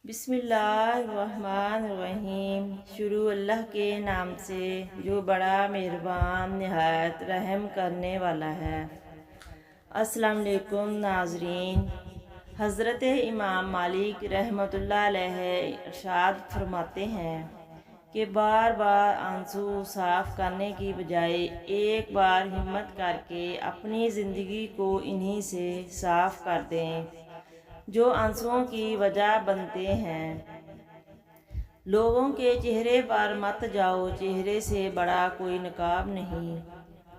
बिस्मिल्लाहिर्रहमानिर्रहीम। शुरू अल्लाह के नाम से जो बड़ा मेहरबान निहायत रहम करने वाला है। अस्सलाम वालेकुम नाज़रीन। हज़रत इमाम मालिक रहमतुल्लाह अलैह इरशाद फरमाते हैं कि बार बार आंसू साफ़ करने की बजाय एक बार हिम्मत करके अपनी ज़िंदगी को इन्हीं से साफ़ कर दें जो आंसुओं की वजह बनते हैं। लोगों के चेहरे पर मत जाओ, चेहरे से बड़ा कोई नकाब नहीं।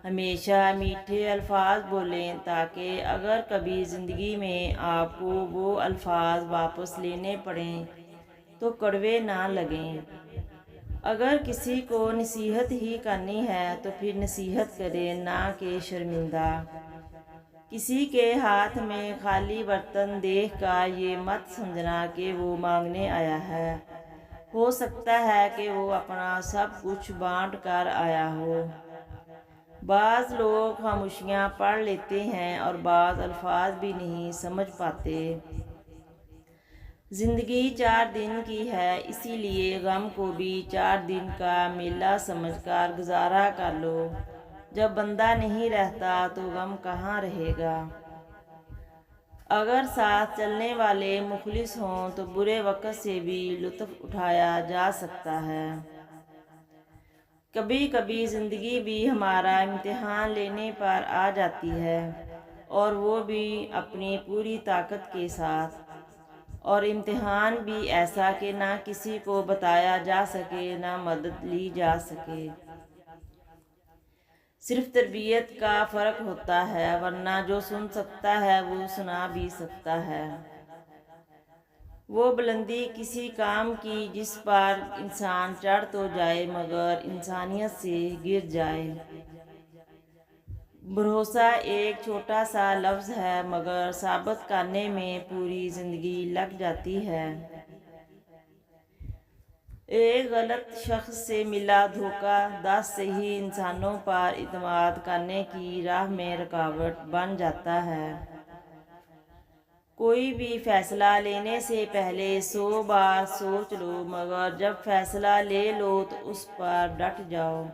हमेशा मीठे अल्फाज बोलें ताकि अगर कभी ज़िंदगी में आपको वो अल्फाज वापस लेने पड़ें तो कड़वे ना लगें। अगर किसी को नसीहत ही करनी है तो फिर नसीहत करें, ना कि शर्मिंदा। किसी के हाथ में खाली बर्तन देख कर ये मत समझना कि वो मांगने आया है। हो सकता है कि वो अपना सब कुछ बांट कर आया हो। बाज़ लोग खामोशियाँ पढ़ लेते हैं और बाज़ अल्फाज भी नहीं समझ पाते। ज़िंदगी 4 दिन की है, इसीलिए गम को भी 4 दिन का मेला समझकर गुजारा कर लो। जब बंदा नहीं रहता तो गम कहाँ रहेगा। अगर साथ चलने वाले मुखलिस हों तो बुरे वक्त से भी लुत्फ़ उठाया जा सकता है। कभी कभी ज़िंदगी भी हमारा इम्तिहान लेने पर आ जाती है, और वो भी अपनी पूरी ताकत के साथ। और इम्तिहान भी ऐसा कि ना किसी को बताया जा सके, ना मदद ली जा सके। सिर्फ तरबियत का फ़र्क होता है, वरना जो सुन सकता है वो सुना भी सकता है। वो बुलंदी किसी काम की जिस पर इंसान चढ़ तो जाए मगर इंसानियत से गिर जाए। भरोसा एक छोटा सा लफ्ज़ है मगर साबित करने में पूरी ज़िंदगी लग जाती है। एक गलत शख्स से मिला धोखा 10 सही इंसानों पर इत्मीनान करने की राह में रुकावट बन जाता है। कोई भी फैसला लेने से पहले 100 बार सोच लो, मगर जब फैसला ले लो तो उस पर डट जाओ।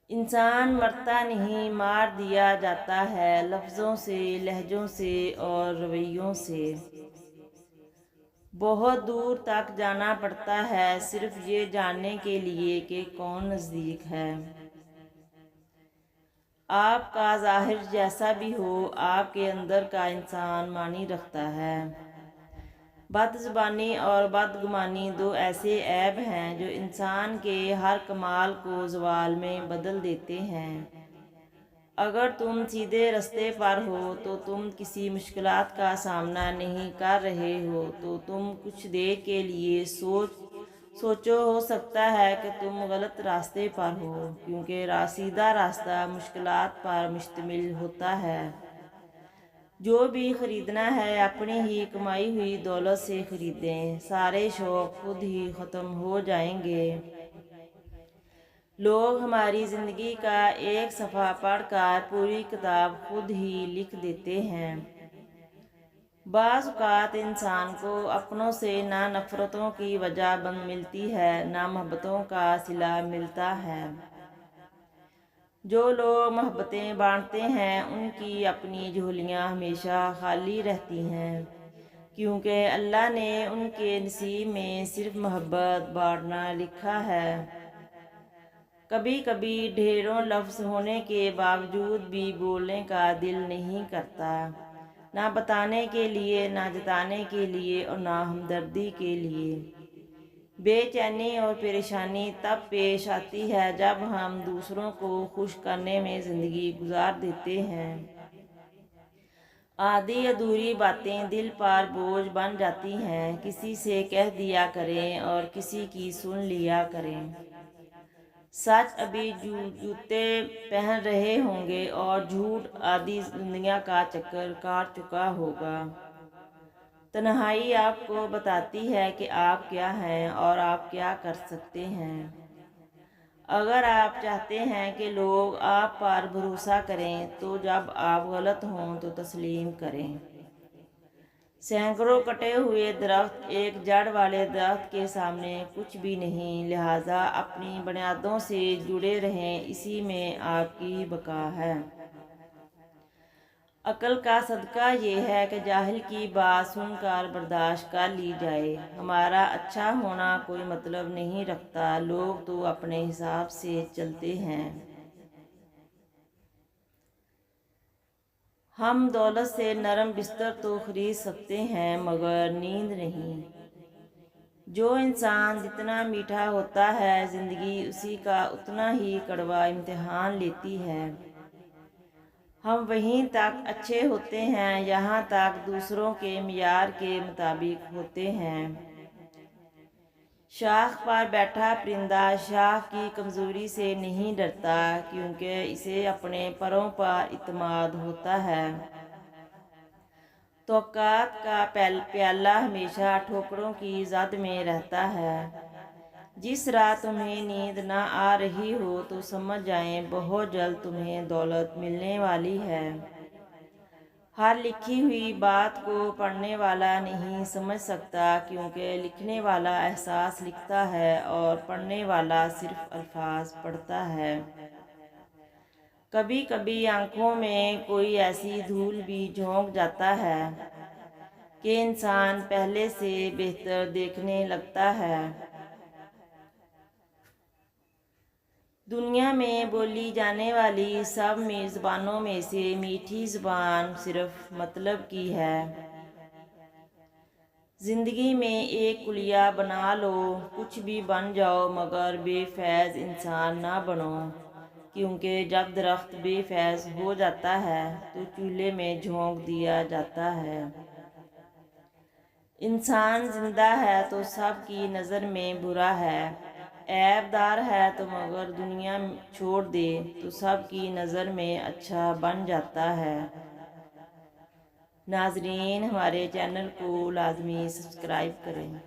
इंसान मरता नहीं, मार दिया जाता है लफ्ज़ों से, लहजों से और रवैयों से। बहुत दूर तक जाना पड़ता है सिर्फ ये जानने के लिए कि कौन नज़दीक है। आपका ज़ाहिर जैसा भी हो, आपके अंदर का इंसान मानी रखता है। बदज़ुबानी और बदगुमानी 2 ऐसे ऐब हैं जो इंसान के हर कमाल को ज़वाल में बदल देते हैं। अगर तुम सीधे रास्ते पर हो तो तुम किसी मुश्किलात का सामना नहीं कर रहे हो तो तुम कुछ देर के लिए सोचो, हो सकता है कि तुम गलत रास्ते पर हो, क्योंकि सीधा रास्ता मुश्किलात पर मुश्तमिल होता है। जो भी ख़रीदना है अपनी ही कमाई हुई दौलत से ख़रीदें, सारे शौक़ खुद ही ख़त्म हो जाएंगे। लोग हमारी ज़िंदगी का एक सफ़ा पढ़कर पूरी किताब खुद ही लिख देते हैं। बाज़ औक़ात इंसान को अपनों से ना नफ़रतों की वजह मिलती है, ना मोहब्बतों का सिला मिलता है। जो लोग मोहब्बतें बांटते हैं उनकी अपनी झोलियाँ हमेशा खाली रहती हैं, क्योंकि अल्लाह ने उनके नसीब में सिर्फ मोहब्बत बांटना लिखा है। कभी कभी ढेरों लफ्ज़ होने के बावजूद भी बोलने का दिल नहीं करता, ना बताने के लिए, ना जताने के लिए और ना हमदर्दी के लिए। बेचैनी और परेशानी तब पेश आती है जब हम दूसरों को खुश करने में ज़िंदगी गुजार देते हैं। आधी अधूरी बातें दिल पर बोझ बन जाती हैं। किसी से कह दिया करें और किसी की सुन लिया करें। सच अभी जूते पहन रहे होंगे और झूठ आधी दुनिया का चक्कर काट चुका होगा। तन्हाई आपको बताती है कि आप क्या हैं और आप क्या कर सकते हैं। अगर आप चाहते हैं कि लोग आप पर भरोसा करें तो जब आप गलत हों तो तस्लीम करें। सैकड़ों कटे हुए दरख्त एक जड़ वाले दरख्त के सामने कुछ भी नहीं, लिहाजा अपनी बुनियादों से जुड़े रहें, इसी में आपकी बका है। अक्ल का सदका ये है कि जाहिल की बात सुनकर बर्दाश्त कर ली जाए। हमारा अच्छा होना कोई मतलब नहीं रखता, लोग तो अपने हिसाब से चलते हैं। हम दौलत से नरम बिस्तर तो खरीद सकते हैं मगर नींद नहीं। जो इंसान जितना मीठा होता है ज़िंदगी उसी का उतना ही कड़वा इम्तिहान लेती है। हम वहीं तक अच्छे होते हैं यहाँ तक दूसरों के मियार के मुताबिक होते हैं। शाख पर बैठा परिंदा शाख की कमज़ोरी से नहीं डरता, क्योंकि इसे अपने परों पर इत्मीनान होता है। तौक़ात का प्याला हमेशा ठोकरों की ज़द में रहता है। जिस रात तुम्हें नींद न आ रही हो तो समझ जाएं बहुत जल्द तुम्हें दौलत मिलने वाली है। हर लिखी हुई बात को पढ़ने वाला नहीं समझ सकता, क्योंकि लिखने वाला एहसास लिखता है और पढ़ने वाला सिर्फ अल्फाज पढ़ता है। कभी कभी आँखों में कोई ऐसी धूल भी झोंक जाता है कि इंसान पहले से बेहतर देखने लगता है। दुनिया में बोली जाने वाली सब ज़बानों में से मीठी ज़बान सिर्फ मतलब की है। ज़िंदगी में एक कुलिया बना लो, कुछ भी बन जाओ, मगर बेफैज़ इंसान ना बनो, क्योंकि जब दरख्त बेफैज़ हो जाता है तो चूल्हे में झोंक दिया जाता है। इंसान जिंदा है तो सबकी नज़र में बुरा है, ऐबदार है तो मगर दुनिया छोड़ दे तो सबकी नज़र में अच्छा बन जाता है। नाज़रीन, हमारे चैनल को लाजमी सब्सक्राइब करें।